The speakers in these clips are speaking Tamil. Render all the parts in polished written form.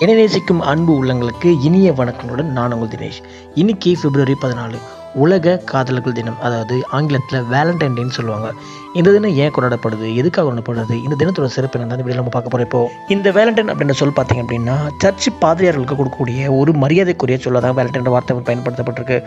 என்னை நேசிக்கும் அன்பு உள்ளங்களுக்கு இனிய வணக்கங்களுடன் நான் உங்கள் தினேஷ். இன்னைக்கு February 14 உலக காதலர்கள் தினம், அதாவது ஆங்கிலத்தில் வேலண்டைன் டேன்னு சொல்லுவாங்க. இந்த தினம் ஏன் கொண்டாடப்படுது, எதுக்காக கொண்டாடப்படுது, இந்த தினத்தோட சிறப்பு என்ன வீடியோ நம்ம பார்க்க போகிறோம். இப்போ இந்த வேலண்டைன் அப்படின்ற சொல் பார்த்தீங்க அப்படின்னா சர்ச் பாதிரியார்களுக்கு கொடுக்கக்கூடிய ஒரு மரியாதைக்குரிய சொல்லதான் வேலண்டைன் வார்த்தை பயன்படுத்தப்பட்டிருக்கு.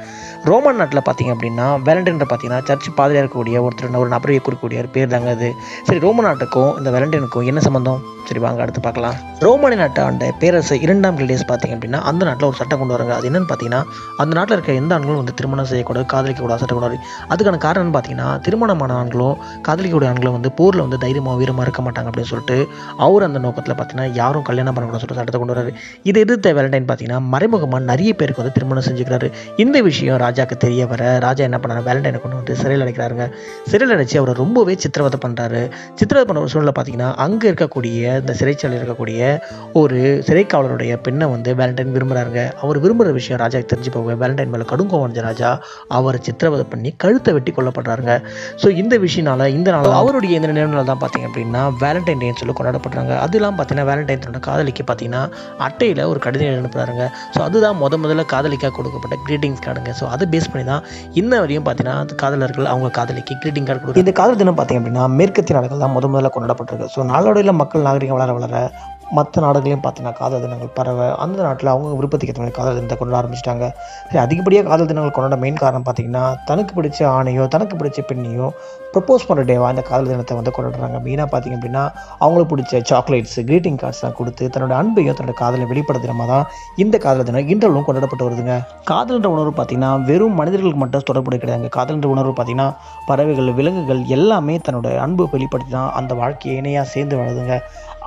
ரோமன் நாட்டில் பார்த்தீங்க அப்படின்னா வேலண்டைன் பார்த்தீங்கன்னா சர்ச் பாதிரியாக இருக்கக்கூடிய ஒரு நபரை குறிக்கக்கூடிய பேர் தாங்க அது. சரி, ரோமன் நாட்டுக்கும் இந்த வேலண்டைனுக்கும் என்ன சம்பந்தம்? சரி, வாங்க அடுத்து பார்க்கலாம். ரோமானிய நாட்டை ஆண்ட பேரரசு 2ஆம் கில்டியஸ் பார்த்தீங்க அப்படின்னா அந்த நாட்டில் ஒரு சட்டம் கொண்டு வராங்க. அது என்னன்னு பார்த்தீங்கன்னா, அந்த நாட்டில் இருக்க எந்த ஆண்களும் வந்து திருமணம் செய்யக்கூடாது, காதலிக்கக்கூடாது சட்டம் கொண்டு வரும். அதுக்கான காரணம் பார்த்தீங்கன்னா, திருமணமான ஆண்களும் காதலிக்கக்கூடிய ஆண்களும் வந்து போரில் வந்து தைரியமாக வீரமாக இருக்க மாட்டாங்க அப்படின்னு சொல்லிட்டு அவர் அந்த நோக்கத்தில் பார்த்தீங்கன்னா யாரும் கல்யாணம் பண்ணக்கூடாது சொல்லிட்டு சட்டத்தை கொண்டு வராரு. இதை எதிர்த்த வேலண்டைன் பார்த்தீங்கன்னா மறைமுகமாக நிறைய பேருக்கு வந்து திருமணம் செஞ்சுக்கிறாரு. இந்த விஷயம் ராஜாக்கு தெரிய வர ராஜா என்ன பண்ணாரு, வேலண்டைனை கொண்டு வந்து சிறையில் அடைக்கிறாருங்க. சிறையில் அடைச்சி அவரை ரொம்பவே சித்திரவதை பண்ணுறாரு. சித்திரவதை பண்ண ஒரு சூழ்நிலை பார்த்தீங்கன்னா, அங்கே இருக்கக்கூடிய இந்த சிறைச்சாலையில் இருக்கக்கூடிய ஒரு சிறைக்காவலருடைய பெண்ணை வந்து வேலண்டைன் விரும்புகிறாருங்க. அவர் விரும்புகிற விஷயம் ராஜாக்கு தெரிஞ்சு போக வேலண்டைன் மேலே கடும் கோவம் அடைஞ்ச ராஜா அவரை சித்திரவதை பண்ணி கழுத்தை வெட்டி கொல்லப்படுறாருங்க. ஸோ இந்த விஷயனால இந்த நாள் அவருடைய இந்த நினைவு நாள் தான் பார்த்தீங்க அப்படின்னா வேலண்டைன் டேன்னு சொல்லி கொண்டாடப்படுறாங்க. அதெல்லாம் பார்த்தீங்கன்னா வேலண்டைன் தன்னோட காதலிக்கு பார்த்தீங்கன்னா அட்டையில் ஒரு கடிதம் அனுப்புகிறாருங்க. ஸோ அதுதான் முதல்ல காதலிக்காக கொடுக்கப்பட்ட கிரீட்டிங்ஸ் கார்டுங்க. ஸோ அதை பேஸ் பண்ணி தான் இன்ன வரையும் பார்த்தீங்கன்னா காதலர்கள் அவங்க காதலிக்கு கிரீட்டிங் கார்டு கொடுக்கும். இந்த காதல் தினம் பார்த்தீங்க அப்படின்னா மேற்கத்திய நாடுகள் தான் முதல்ல கொண்டாடப்பட்டிருக்கு. ஸோ நாளோடையில் மக்கள் நாகரிகம் வளர மற்ற நாடுகளையும் பார்த்தீங்கன்னா காதல் தினங்கள் பரவ அந்த நாட்டில் அவங்க விருப்பத்துக்கு ஏற்ற மாதிரி காதல் தினத்தை கொண்டாட ஆரம்பிச்சிட்டாங்க. சரி, அதிகப்படியாக காதல் தினங்கள் கொண்டாட மெயின் காரணம் பார்த்தீங்கன்னா தனக்கு பிடிச்ச ஆணையோ தனக்கு பிடிச்ச பெண்ணையோ ப்ரப்போஸ் பண்ணுற டேவா இந்த காதல் தினத்தை வந்து கொண்டாடுறாங்க. மெயினாக பார்த்தீங்க அப்படின்னா அவங்களுக்கு பிடிச்ச சாக்லேட்ஸ், கிரீட்டிங் கார்ட்ஸ்லாம் கொடுத்து தன்னோட அன்பையும் தன்னோட காதலை வெளிப்படுத்த தினமாக தான் இந்த காதல் தினம் இன்றளவும் கொண்டாடப்பட்டு வருதுங்க. காதல்ன்ற உணர்வு பார்த்தீங்கன்னா வெறும் மனிதர்களுக்கு மட்டும் தொடர்புடைய கிடையாதுங்க. காதல்ன்ற உணர்வு பார்த்தீங்கன்னா பறவைகள், விலங்குகள் எல்லாமே தன்னோட அன்பு வெளிப்படுத்தி தான் அந்த வாழ்க்கையை இணையாக சேர்ந்து வாழுதுங்க.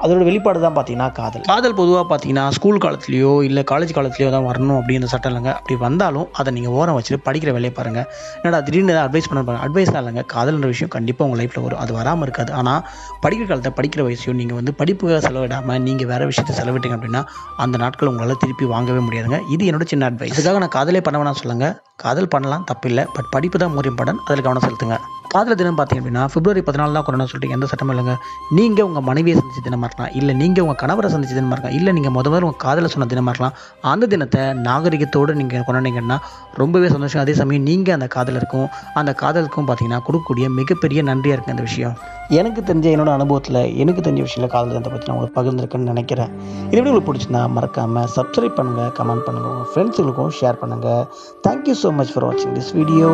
அதோட வெளிப்பாடு தான் பார்த்தீங்கன்னா காதல் பொதுவாக பார்த்தீங்கன்னா ஸ்கூல் காலத்துலேயோ இல்லை காலேஜ் காலத்துலேயோ தான் வரணும் அப்படின்ற சட்டம் இல்லைங்க. அப்படி வந்தாலும் அதை நீங்கள் ஓரம் வச்சுட்டு படிக்கிற வேலையை பாருங்கள். என்னடா திடீர்னு அட்வைஸ் பண்ண பாருங்கள், அட்வைஸாக இல்லைங்க. காதல்ன்ற விஷயம் கண்டிப்பாக உங்கள் லைஃப்பில் வரும், அது வராமல் இருக்காது. ஆனால் படிக்கிற காலத்தை படிக்கிற வயசையும் நீங்கள் வந்து படிப்புக்காக செலவிடாமல் நீங்கள் வேறு விஷயத்தை செலவிட்டீங்க அப்படின்னா அந்த நாட்கள் உங்களால் திருப்பி வாங்கவே முடியாதுங்க. இது என்னோட சின்ன அட்வைஸ். அதுக்காக நான் காதலே பண்ண வேணாம் சொல்லுங்க. காதல் பண்ணலாம், தப்பு இல்லை. பட் படிப்பு தான் மோர் இம்பார்ட்டன்ட், அதில் கவனம் செலுத்துங்க. காதல் தினம் பார்த்தீங்க அப்படின்னா February 14 தான் கொண்டாட சொல்லிட்டு எந்த சட்டமும் இல்லைங்க. நீங்கள் உங்கள் மனைவியை சந்திச்ச தினமாக இருக்கலாம், இல்லை நீங்கள் உங்கள் கணவரை சந்திச்ச தினமாக இருக்கலாம், இல்லை நீங்கள் முதல்ல உங்கள் காதலை சொன்ன தினமாக இருக்கலாம். அந்த தினத்தை நாகரிகத்தோடு நீங்கள் கொண்டாடிங்கன்னா ரொம்பவே சந்தோஷம். அதே சமயம் நீங்கள் அந்த காதலருக்கும் அந்த காதலுக்கும் பார்த்தீங்கன்னா கொடுக்கக்கூடிய மிகப்பெரிய நன்றியாக இருக்குது இந்த விஷயம். எனக்கு தெரிஞ்ச என்னோட அனுபவத்தில் எனக்கு தெரிஞ்ச விஷயத்தில் காதல் தினத்தை பற்றி நான் உங்களுக்கு பகிர்ந்துருக்கேன்னு நினைக்கிறேன். இது எப்படி உங்களுக்கு பிடிச்சிருந்தா மறக்காமல் சப்ஸ்கிரைப் பண்ணுங்கள், கமெண்ட் பண்ணுங்கள், உங்கள் ஃப்ரெண்ட்ஸுகளுக்கும் ஷேர் பண்ணுங்கள். தேங்க்யூ ஸோ மச் ஃபார் வாட்சிங் திஸ் வீடியோ.